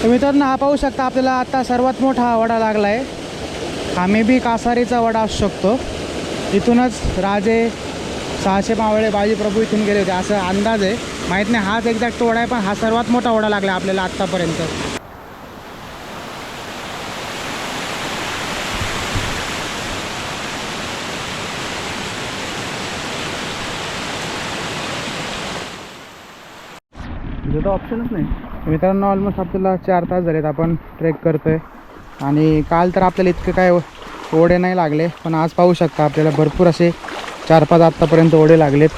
तर मित्रांनो हा पाहू शकता आपल्याला आता सर्वात मोठा वडा लागला आहे. हा मे बी कासारीचा वडा असू शकतो. इथूनच राजे 600 मावळे बाजीप्रभू इथून गेले होते असं अंदाज आहे. माहीत नाही हाच एक्झॅक्ट वडा आहे, पण हा सर्वात मोठा वडा लागला आपल्याला आत्तापर्यंत. तिथं तर ऑप्शनच नाही. मित्रांनो ऑलमोस्ट आपल्याला 4 तास झालेत आपण ट्रेक करतोय. आणि काल तर आपल्याला इतके काय ओढे नाही लागले, पण आज पाहू शकता आपल्याला भरपूर असे 4-5 आत्तापर्यंत ओढे लागलेत.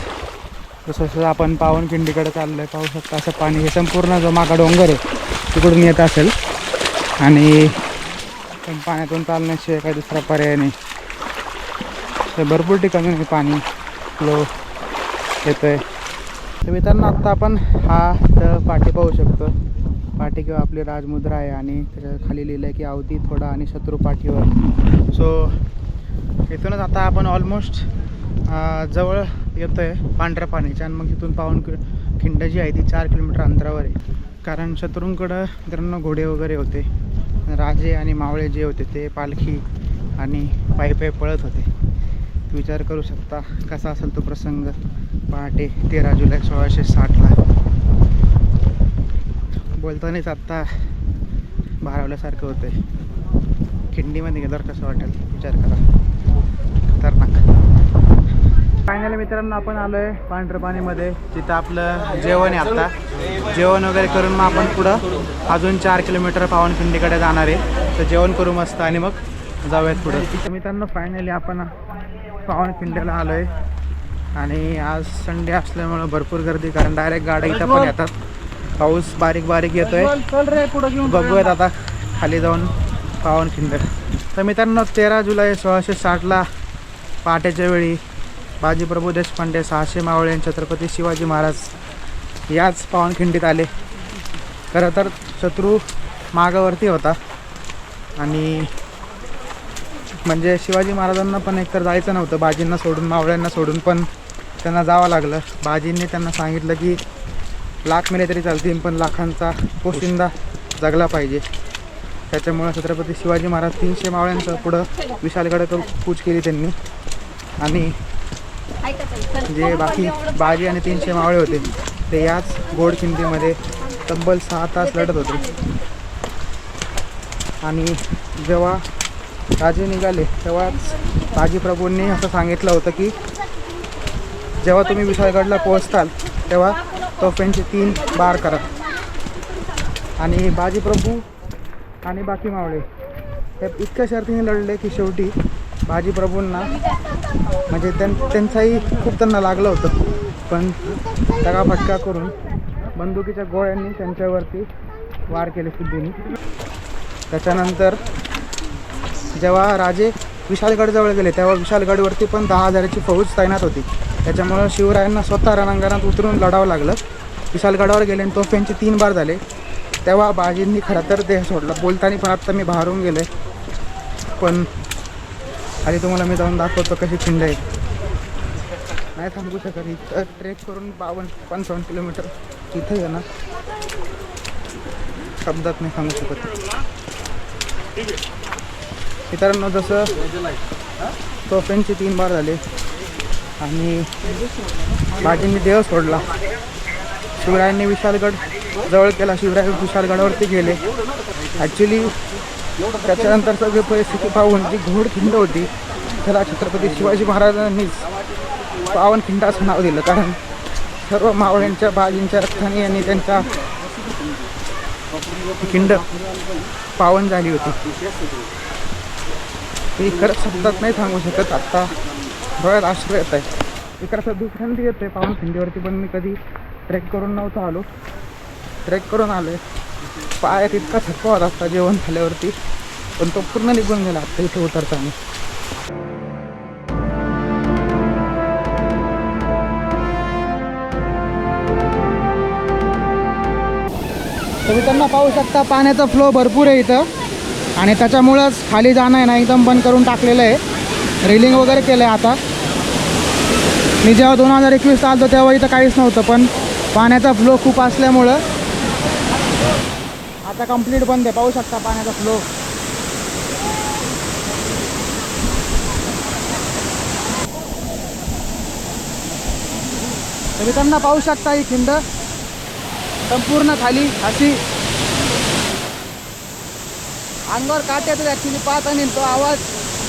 जसं जसं आपण पावनखिंडीकडे चाललो आहे पाहू शकता असं पाणी हे संपूर्ण जो मागा डोंगर आहे तिकडून येत असेल. आणि पण पाण्यातून चालण्याशिवाय काही दुसरा पर्याय नाही. तर भरपूर ठिकाणी पाणी फ्लो येतं आहे. तर मित्रांनो आत्ता आपण हा तर पाठी पाहू शकतो. पाठी किंवा आपली राजमुद्रा आहे आणि त्याच्या खाली लिहिलं आहे की अवधी थोडा आणि शत्रू पाठीवर. सो इथूनच आता आपण ऑलमोस्ट जवळ येतो आहे पांढऱ्या पाण्याच्या. आणि मग तिथून पावनखिंड जी आहे ती 4 किलोमीटर अंतरावर आहे. कारण शत्रूंकडं मित्रांनो घोडे वगैरे होते. राजे आणि मावळे जे होते ते पालखी आणि पायी पळत होते. विचार करू शकता कसा असेल तो प्रसंग. पहाटे 13 जुलै 1660ला. बोलतानाच आत्ता भारावल्यासारखं होतं आहे. खिंडीमध्ये गेल्यावर कसं वाटेल विचार करा. खतरनाक. फायनली मित्रांनो आपण आलोय पांढरपाणीमध्ये, जिथं आपलं जेवण आहे. आता जेवण वगैरे करून मग आपण पुढं अजून 4 किलोमीटर पावनखिंडीकडे जाणार आहे. तर जेवण करू मस्त आणि मग जाऊयात पुढं. तर मित्रांनो फायनली आपण पावनखिंडीला आलोय आणि आज संडे असल्यामुळं भरपूर गर्दी, कारण डायरेक्ट गाड्या इथं पण येतात. पाऊस बारीक बारीक येतोय. बघूयात आता खाली जाऊन पावनखिंड. तर मित्रांनो 13 जुलै 1660ला पहाटेच्या वेळी बाजीप्रभू देशपांडे 600 मावळे छत्रपती शिवाजी महाराज याच पावनखिंडीत आले. खरं तर शत्रू मागावरती होता आणि म्हणजे शिवाजी महाराजांना पण एकतर जायचं नव्हतं, बाजींना सोडून मावळ्यांना सोडून, पण त्यांना जावं लागलं. बाजींनी त्यांना सांगितलं की लाख मेले तरी चालतील पण लाखांचा पोशिंदा जगला पाहिजे. त्याच्यामुळं छत्रपती शिवाजी महाराज 300 मावळ्यांचं पुढं विशालगडाकडे कूच केली त्यांनी आणि जे बाकी बाजी आणि 300 मावळे होते ते याच गोडखिंडीमध्ये तब्बल 6 तास लढत होते. आणि जेव्हा राजे निघाले तेव्हाच बाजीप्रभूंनी असं सांगितलं होतं की जेव्हा तुम्ही विशाळगडला पोहोचताल तेव्हा तोफांचे 3 बार करा. आणि बाजीप्रभू आणि बाकी मावळे हे इतक्या शर्तीने लढले की शेवटी बाजीप्रभूंना म्हणजे त्यांचाही खूप त्यांना लागलं होतं, पण दगाफटका करून बंदुकीच्या गोळ्यांनी त्यांच्यावरती वार केले सिद्धीने. त्याच्यानंतर जेव्हा राजे विशाळगडजवळ गेले तेव्हा विशाळगडवरती पण 10,000ची फौज तैनात होती. त्याच्यामुळं शिवरायांना स्वतः रणांगणात उतरून लढावं लागलं. विशाळगडावर गेले आणि तोफांचे 3 बार झाले. तेव्हा बाजींनी खरं तर देह सोडला. बोलताना पण आता मी बाहेरून गेले, पण आधी तुम्हाला मी जाऊन दाखवतो कशी खिंड आहे. नाही थांबू शकत, इथं ट्रेक करून 52-55 किलोमीटर इथं आहे ना, शब्दात नाही सांगू शकत. मित्रांनो जसं तोफांचे 3 बार झाले आणि बाजींनी देह सोडला, शिवरायांनी विशाळगड जवळ केला. शिवराय विशाळगडावरती गेले. ॲक्च्युली त्याच्यानंतर सगळी परिस्थिती पाहून जी घोडखिंड होती त्याला छत्रपती शिवाजी महाराजांनीच पावनखिंड असं नाव दिलं, कारण सर्व मावळ्यांच्या बाजींच्या रक्ताने आणि त्यांच्या खिंड पावन झाली होती. ती खरंच शब्दात नाही सांगू शकत. आत्ता डोळ्यात आश्रय येत आहे. इकडं दुसऱ्यांदा येत आहे पावनखिंडीवरती, पण मी कधी ट्रेक करून नव्हतं आलो. ट्रेक करून आलो आहे. पायात इतका थकवा होता असता जेवण झाल्यावरती, पण तो पूर्ण निघून गेला आत्ता इथे उतरताना. तुम्ही त्यांना पाहू शकता पाण्याचा फ्लो भरपूर आहे इथं आणि त्याच्यामुळंच खाली जाणं आहे ना एकदम बंद करून टाकलेलं आहे. रेलिंग वगैरे केलं आहे. आता मी जेव्हा 2021 आलो तेव्हा इथं काहीच नव्हतं, पण पाण्याचा फ्लो खूप असल्यामुळं आता कंप्लीट बंद आहे. पाहू शकता पाण्याचा फ्लो. तुम्ही त्यांना पाहू शकता ही खिंड संपूर्ण खाली अशी अंगावर काट येतात ॲक्च्युली पाहत, आणि तो आवाज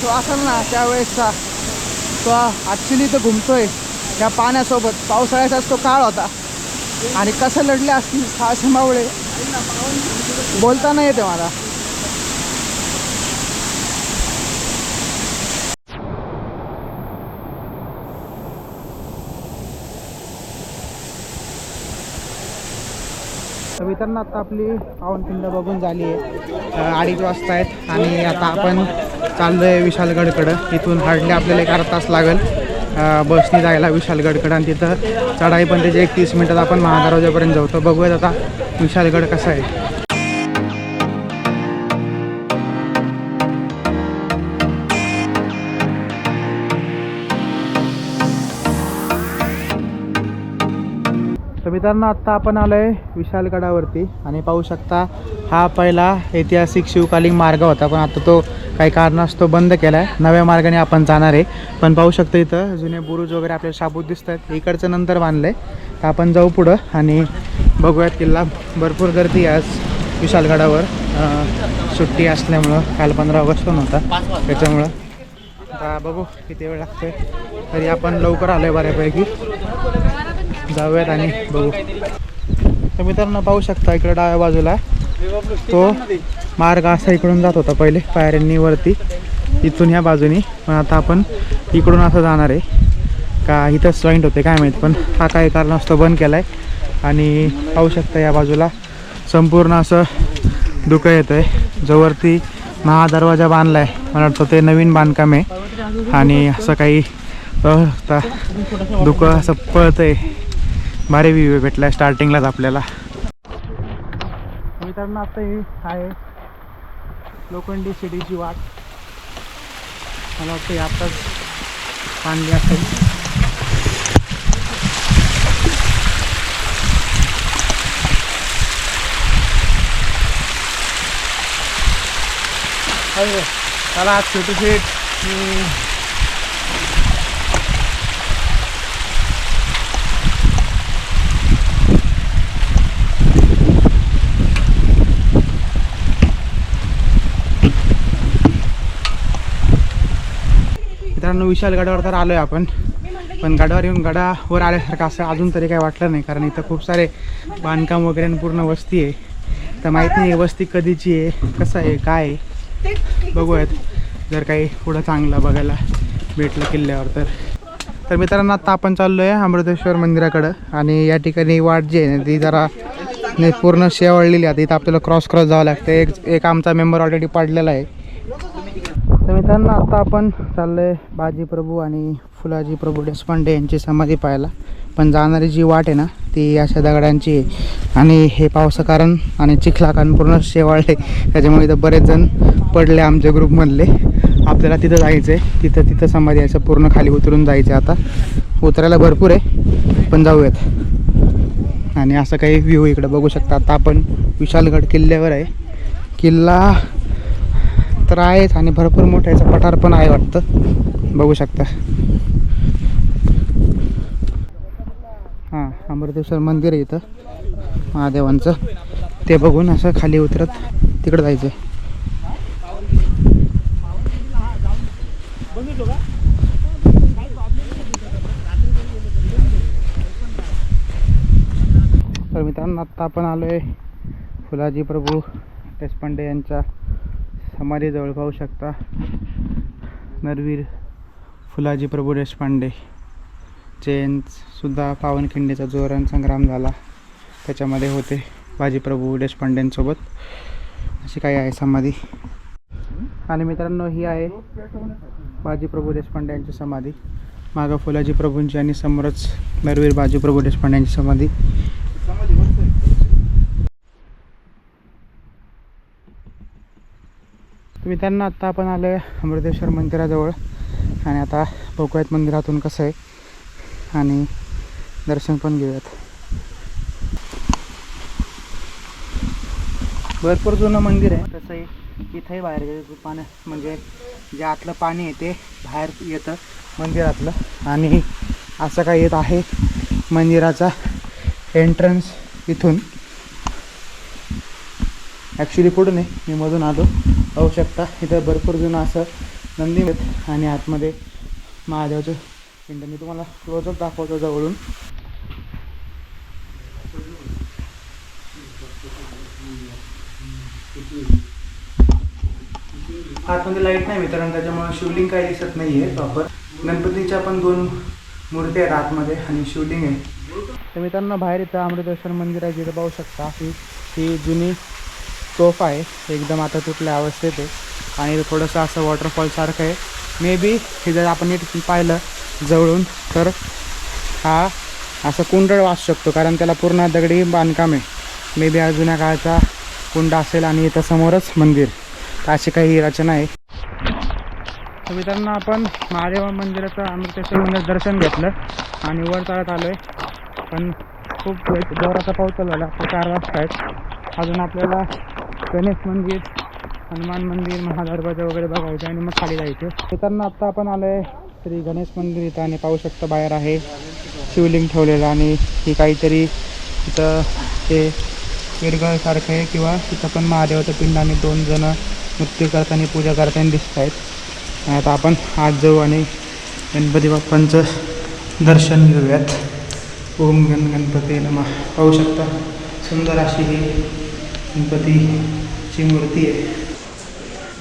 तो असेल ना त्यावेळेसचा तो ॲक्च्युली तो घुमतोय त्या पाण्यासोबत. पावसाळ्याचाच तो काळ होता आणि कसं लढले असतील 600 मावळे बोलता नाही येते मला. मित्रांनो आता आपली पावनखिंड बघून झाली आहे. 2:30 वाजता आहेत आणि आता आपण चाललो आहे विशाळगडकडं. इथून हार्डली आपल्याला 1 अर्धा तास लागेल बसने जायला विशाळगडकडं, आणि तिथं चढाई पण त्याची 30 मिनिटात आपण महादरवाजापर्यंत जाऊ. तर बघूयात आता विशाळगड कसा आहे. तर मित्रांनो आत्ता आपण आलो आहे विशाळगडावरती आणि पाहू शकता हा पहिला ऐतिहासिक शिवकालीन मार्ग होता, पण आता तो काही कारणास्तव बंद केला आहे. नव्या मार्गाने आपण जाणार आहे. पण पाहू शकतो इथं जुने बुरुज वगैरे आपल्याला शाबूत दिसत आहेत. इकडचं नंतर बांधलं आहे. तर आपण जाऊ पुढं आणि बघूयात किल्ला. भरपूर गर्दी आज विशाळगडावर, सुट्टी असल्यामुळं. काल 15 ऑगस्ट पण होता त्याच्यामुळं. आता बघू किती वेळ लागतोय. तरी आपण लवकर आलोय बऱ्यापैकी. जाऊयात आणि बघू. तर मित्रांनो पाहू शकता इकडे डाव्या बाजूला तो मार्ग असा इकडून जात होता पहिले पायऱ्यांनी वरती, इथून ह्या बाजूनी. पण आता आपण इकडून असं जाणार आहे का इथंच जॉईंट होते काय माहीत, पण हा काही कारणास्तव बंद केला आहे. आणि पाहू शकता या बाजूला संपूर्ण असं धुकं येतं आहे. जो वरती महादरवाजा बांधला आहे मला वाटतं ते नवीन बांधकाम आहे. आणि असं काही धुकं असं पळतं आहे. भारी व्ह्यू भेटला आहे स्टार्टिंगलाच आपल्याला. मित्रांनो आता ही आहे लोखंडी शिडीची वाट. मला वाटतं आताच बांधली असेल. चला आज छोटी सीट. मित्रांनो विशाल गडावर तर आलोय आपण, पण गडावर येऊन गडावर आल्यासारखं असं अजून तरी काही वाटलं नाही. कारण इथं खूप सारे बांधकाम वगैरे आणि पूर्ण वस्ती आहे. तर माहीत नाही वस्ती कधीची आहे, कसं आहे काय आहे. बघूयात जर काही पुढं चांगलं बघायला भेटलं किल्ल्यावर तर मित्रांनो आता आपण चाललो आहे अमृतेश्वर मंदिराकडं. आणि या ठिकाणी वाट जी आहे ती जरा पूर्ण शेवळलेली आहे. इथं आपल्याला क्रॉस जावं लागतं. एक आमचा मेंबर ऑलरेडी पाडलेला आहे. तर मित्रांनो आता आपण चाललो आहे बाजीप्रभू आणि फुलाजी प्रभू देशपांडे यांची समाधी पाहायला. पण जाणारी जी वाट आहे ना ती अशा दगडांची आहे. आणि हे पावसा कारण आणि चिखला कारण पूर्ण शेवाळले, त्याच्यामुळे इथं बरेच जण पडले आमच्या ग्रुपमधले. आपल्याला तिथं जायचं आहे. तिथं समाधी असं पूर्ण खाली उतरून जायचं आहे. आता उतरायला भरपूर आहे पण जाऊयात. आणि असं काही व्ह्यू इकडं बघू शकता. आता आपण विशालगड किल्ल्यावर आहे. किल्ला तर आहेच आणि भरपूर मोठं याचं पठार पण आहे वाटतं, बघू शकता. हां अमृतेश्वर मंदिर आहे इथं महादेवांचं. ते बघून असं खाली उतरत तिकडं जायचं आहे. तर मित्रांनो आत्ता आपण आलो आहे फुलाजी प्रभू देशपांडे यांच्या समाधीजवळ. पाहू शकता नरवीर फुलाजी प्रभू देशपांडे जैनसुद्धा पावनखिंडीचा जो रणसंग्राम झाला त्याच्यामध्ये होते बाजीप्रभू देशपांडेंसोबत. अशी काही आहे समाधी. आणि मित्रांनो ही आहे बाजीप्रभू देशपांडे यांची समाधी. मागं फुलाजी प्रभूंची आणि समोरच नरवीर बाजीप्रभू देशपांडे यांची समाधी. तुम्ही त्यांना आत्ता आपण आलो आहे अमृतेश्वर मंदिराजवळ. आणि आता बघूयात मंदिरातून कसं आहे आणि दर्शन पण घेऊयात. भरपूर जुनं मंदिर आहे. तसंही इथंही बाहेर पाणी म्हणजे जे आतलं पाणी आहे ते बाहेर येतं मंदिरातलं. आणि असं काय येत आहे मंदिराचा एंट्रन्स इथून. ॲक्च्युली पुढून आहे, मी मधून आलो. पाहू शकता इथं भरपूर जुनं असं नंदी आहेत आणि आतमध्ये महादेवाचं पिंड. मी तुम्हाला रोजच दाखवतो जवळून. आतमध्ये लाईट नाही मित्रांनो, त्याच्यामुळे शिवलिंग काही दिसत नाही आहे प्रॉपर. गणपतीच्या पण 2 मूर्ती आहेत आतमध्ये आणि शिवलिंग आहे. तर मित्रांनो बाहेर इथं अमृतेश्वर मंदिर आहे. जिथं पाहू शकता ही जुनी तोफ आहे, एकदम आता तुटल्या अवस्थेत आहे. आणि इथं थोडंसं असं वॉटरफॉल सारखं आहे. मे बी हे जर आपण नीट पाहिलं जवळून तर हा असं कुंड वाचू शकतो, कारण त्याला पूर्ण दगडी बांधकाम आहे. मे बी हा जुन्या काळाचा कुंड असेल आणि इथं समोरच मंदिर. तर अशी काही रचना आहे. तर मित्रांनो आपण महादेव मंदिराचं अमृतेश्वर मंदिर दर्शन घेतलं आणि वर चालत आलो आहे. पण खूप जोराचा पाऊस चालू झाला. 4 वाजता आहेत. अजून आपल्याला गणेश मंदिर, हनुमान मंदिर, महादरवाजा वगैरे बघायचं आणि मग खाली जायचं. मित्रांनो आत्ता आपण आलो आहे श्री गणेश मंदिर इथं. आणि पाहू शकता बाहेर आहे शिवलिंग ठेवलेलं. आणि ही काहीतरी इथं ते विरगळसारखं आहे किंवा इथं पण महादेवाचं पिंड आणि 2 जण नृत्य करताना पूजा करताना दिसत आहेत. आता आपण आज जाऊ आणि गणपती बाप्पांचं दर्शन घेऊयात. ओम गणपती नमः. पाहू शकता सुंदर अशी ही गणपतीची मूर्ती आहे.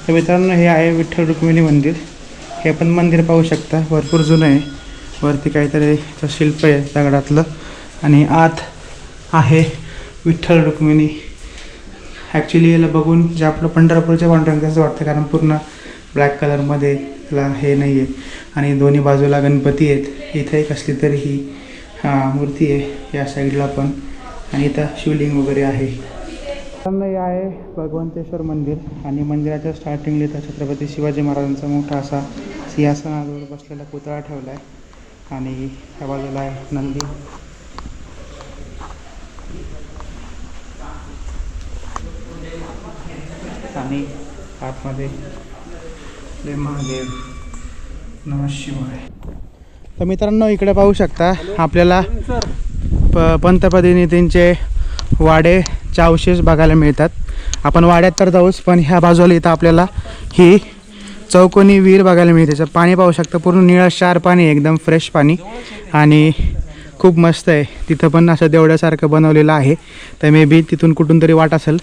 तर मित्रांनो हे आहे विठ्ठल रुक्मिणी मंदिर. हे पण मंदिर पाहू शकता, भरपूर जुनं आहे. वरती काहीतरी शिल्प आहे दगडातलं आणि आत आहे विठ्ठल रुक्मिणी. ॲक्च्युली याला बघून जे आपलं पंढरपूरच्या पांडुरंग असं वाटतं, कारण पूर्ण ब्लॅक कलरमध्ये त्याला हे नाही आहे आणि दोन्ही बाजूला गणपती आहेत. इथे कसली तरी ही मूर्ती आहे या साईडला पण, आणि इथं शिवलिंग वगैरे आहे. हे आहे भगवंतेश्वर मंदिर आणि मंदिराच्या स्टार्टिंगला इथं छत्रपती शिवाजी महाराजांचा मोठा असा सिंहासनावर बसलेला पुतळा ठेवला आहे आणि ह्या बाजूला आहे नंदी. आणि आतमध्ये जय महादेव नमः शिवाय. तर मित्रांनो इकडे पाहू शकता आपल्याला पंतप्रतिनिधींचे वाड्याचे अवशेष बघायला मिळतात. आपण वाड्यात तर जाऊच, पण ह्या बाजूला इथं आपल्याला ही चौकोनी विहीर बघायला मिळते. त्याचं पाणी पाहू शकता, पूर्ण निळं क्षार पाणी, एकदम फ्रेश पाणी आणि खूप मस्त आहे. तिथं पण असं देवड्यासारखं बनवलेलं आहे. तर मे बी तिथून कुठून तरी वाट असेल.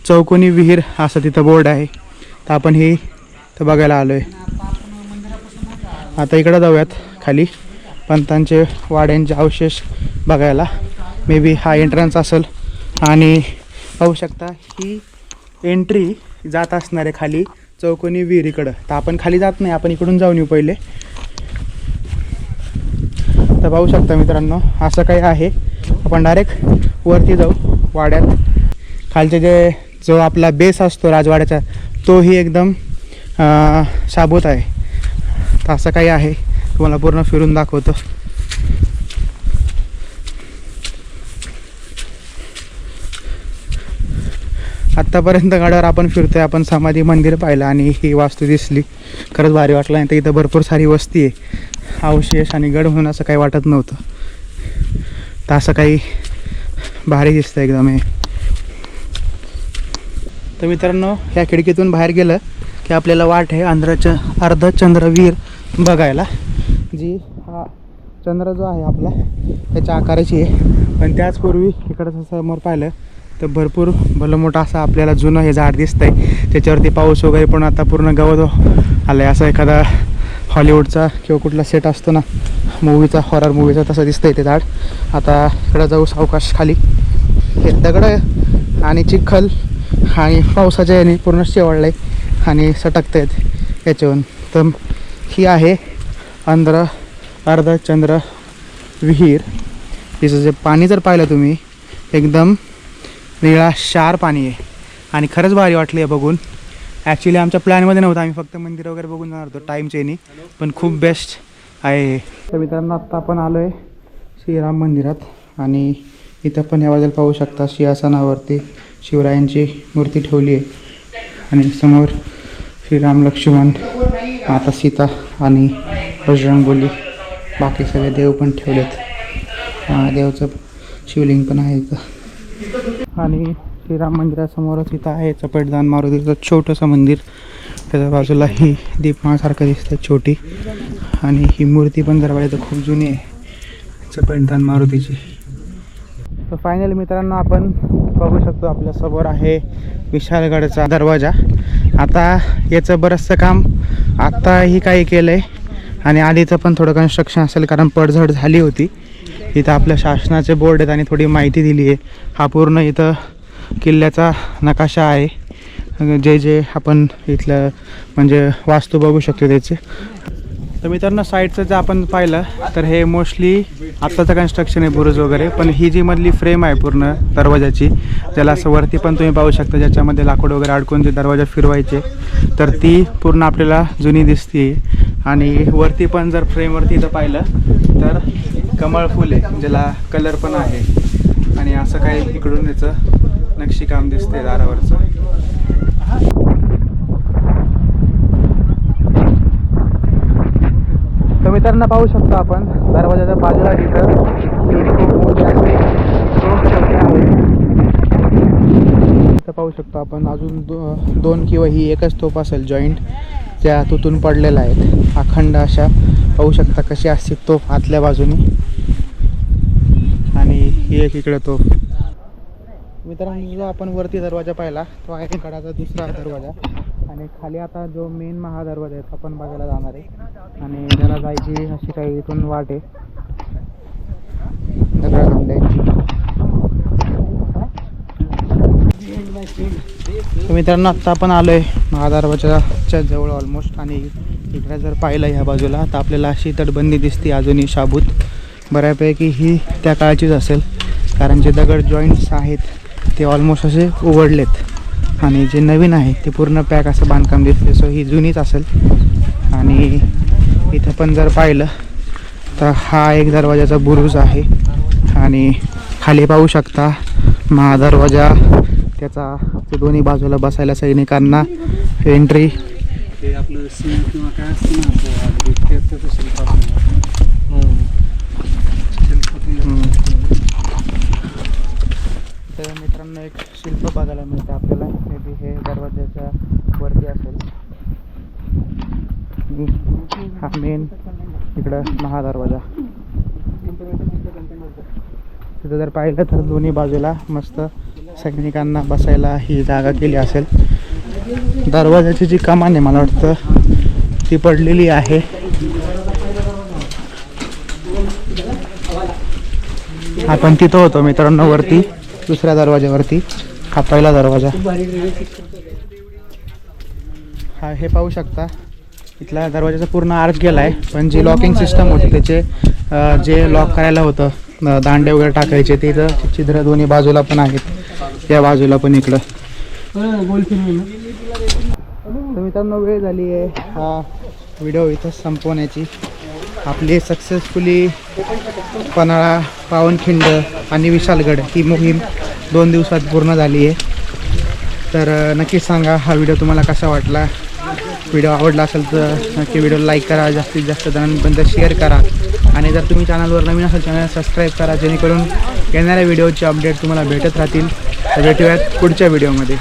चौकोनी विहीर असं तिथं बोर्ड आहे. तर आपण ही तर बघायला आलो आहे. आता इकडं जाऊयात खाली पंतांचे वाड्यांचे अवशेष बघायला. मे बी हा एंट्रन्स असेल. आणि पाहू शकता ही एंट्री जात असणार आहे खाली चौकोनी विहीर इकडं. तर आपण खाली जात नाही, आपण इकडून जाऊन येऊ पहिले. तर पाहू शकता मित्रांनो असं काही आहे. आपण डायरेक्ट वरती जाऊ वाड्यात. खालचे जो आपला बेस असतो राजवाड्याचा तोही एकदम शाबूत आहे. तर असं काही आहे, तुम्हाला पूर्ण फिरून दाखवतो. आत्तापर्यंत गाड्यावर आपण फिरतोय, आपण समाधी मंदिर पाहिलं आणि ही वास्तू दिसली, खरंच भारी वाटलं. नाही तर इथं भरपूर सारी वस्ती आहे, अवशेष आणि गड म्हणून असं काही वाटत नव्हतं. तर असं काही भारी दिसतं एकदम हे. तर मित्रांनो ह्या खिडकीतून बाहेर गेलं की आपल्याला वाट आहे अर्धचंद्र विहीर बघायला. जी हा चंद्र जो आहे आपला त्याच्या आकाराची आहे. पण त्याचपूर्वी इकडं समोर पाहिलं तर भरपूर भलं मोठं असं आपल्याला जुनं हे झाड दिसतं आहे. त्याच्यावरती पाऊस वगैरे पण आता पूर्ण गवत आलं आहे. असं एखादा हॉलिवूडचा किंवा कुठला सेट असतो ना मूवीचा, हॉरर मूवीचा, तसं दिसतं आहे ते झाड. आता इकडं जाऊ सावकाश खाली. हे दगडं आणि चिखल आणि पावसाच्या याने पूर्ण शेवळलं आहे आणि सटकत आहेत याच्यावरून. तर ही आहे अर्धचंद्र विहीर. तिचं जे पाणी जर पाहिलं तुम्ही एकदम निळा क्षार पाणी आहे आणि खरंच भारी वाटलं आहे बघून. ॲक्च्युली आमच्या प्लॅनमध्ये नव्हतं, आम्ही फक्त मंदिर वगैरे बघून जाणार होतो टाईमच्या याने, पण खूप बेस्ट आहे. तर मित्रांनो आत्ता आपण आलो आहे श्रीराम मंदिरात आणि इथं पण या बाजूला पाहू शकता सिंहासनावरती शिवरायांची मूर्ती ठेवली आहे आणि समोर श्रीराम, लक्ष्मण, माता सीता आणि बजरंगबली, बाकी सगळे देव पण ठेवलेत. देवचं शिवलिंग पण आहे इथं. आणि श्रीराम मंदिरासमोरच इथं आहे चपटदान मारुतीचं छोटंसं मंदिर. त्याच्या बाजूला ही दीपमाळासारखं दिसतं छोटी, आणि ही मूर्ती पण जर पाहिजे तर खूप जुनी आहे चपटदान मारुतीची. तर फायनली मित्रांनो आपण बघू शकतो आपल्या समोर आहे विशाळगडचा दरवाजा. आता याचं बरंचसं काम आत्ताही काही केलं आहे आणि आधीचं पण थोडं कन्स्ट्रक्शन असेल, कारण पडझड झाली होती. इथं आपल्या शासनाचे बोर्ड आहेत आणि थोडी माहिती दिली आहे. हा पूर्ण इथं किल्ल्याचा नकाशा आहे, जे आपण इथलं म्हणजे वास्तू बघू शकतो त्याचे. तर मित्रांनो साईडचं जर आपण पाहिलं तर हे मोस्टली आत्ताचं कन्स्ट्रक्शन आहे बुरुज वगैरे, पण ही जी मधली फ्रेम आहे पूर्ण दरवाजाची, ज्याला असं वरती पण तुम्ही पाहू शकता, ज्याच्यामध्ये लाकूड वगैरे अडकून जे दरवाजा फिरवायचे, तर ती पूर्ण आपल्याला जुनी दिसते. आणि वरती पण जर फ्रेमवरती इथं पाहिलं तर कमळ फुल आहे, ज्याला कलर पण आहे. आणि असं काही इकडून याचं नक्षीकाम दिसते दारावरचं. तर मित्रांनो पाहू शकतो आपण दरवाजाच्या बाजूला तिथं पाहू शकतो आपण अजून दोन किंवा ही एकच तोफ असेल जॉईंट. त्या तुटून पडलेल्या आहेत. अखंड अशा पाहू शकता कशी असते तोफ आतल्या बाजूने आणि ही एक इकडे तोफ. मित्रांनो जो आपण वरती दरवाजा पाहिला तो आहे गडाचा दुसरा दरवाजा आणि खाली आता जो मेन महादरवाजा आहे तो आपण बघायला जाणार आहे आणि त्याला जायची अशी काही इथून वाट आहे दगडांड्यांची. मित्रांनो आत्ता आपण आलो आहे महादरवाजाच्या जवळ ऑलमोस्ट आणि इकडे जर पाहिलं ह्या बाजूला तर आपल्याला अशी तटबंदी दिसते अजूनही शाबूत. बऱ्यापैकी ही त्या काळचीच असेल कारण जे दगड जॉईंट्स आहेत ते ऑलमोस्ट असे उघडलेत आणि जे नवीन आहे ते पूर्ण पॅक असं बांधकाम दिसते. सो ही जुनीच असेल. आणि इथं पण जर पाहिलं तर हा एक दरवाजाचा बुरुज आहे आणि खाली पाहू शकता महादरवाजा त्याचा ते दोन्ही बाजूला बसायला सैनिकांना एंट्री. ते आपलं सिंह किंवा काय असतं ना आपलं त्याचं शिल्प तर मित्रांनो एक शिल्प बघायला मिळतं आपल्याला. मे बी हे दरवाजाच्या वरती असेल. हा मेन इकडं महादरवाजा. तिथं जर पाहिलं तर दोन्ही बाजूला मस्त सैनिकांना बसायला ही जागा केली असेल. दरवाजाची जी कमान आहे मला वाटतं ती पडलेली आहे. आपण तिथं होतो मित्रांनो वरती दुसऱ्या दरवाज्यावरती. हा पहिला दरवाजा. हा हे पाहू शकता इथला दरवाजाचा पूर्ण आर्च गेला आहे पण जी लॉकिंग सिस्टम होती त्याचे जे लॉक करायला होतं दांडे वगैरे टाकायचे ते इथं छिद्र दोन्ही बाजूला पण आहेत. या बाजूला पण इकडं. तर मित्रांनो वेळ झाली आहे हा व्हिडिओ इथं संपवण्याची. आपली सक्सेसफुली पन्हाळा, पावनखिंड आणि विशालगड ही मोहीम 2 दिवसात पूर्ण झाली आहे. तर नक्कीच सांगा हा व्हिडिओ तुम्हाला कसा वाटला. व्हिडिओ आवडला असेल तर नक्की व्हिडिओ लाईक करा, जास्तीत जास्त जणांपर्यंत शेअर करा आणि जर तुम्ही चॅनलवर नवीन असाल चॅनल सबस्क्राईब करा जेणेकरून येणाऱ्या व्हिडिओचे अपडेट तुम्हाला भेटत राहतील. तर भेटूयात पुढच्या व्हिडिओमध्ये.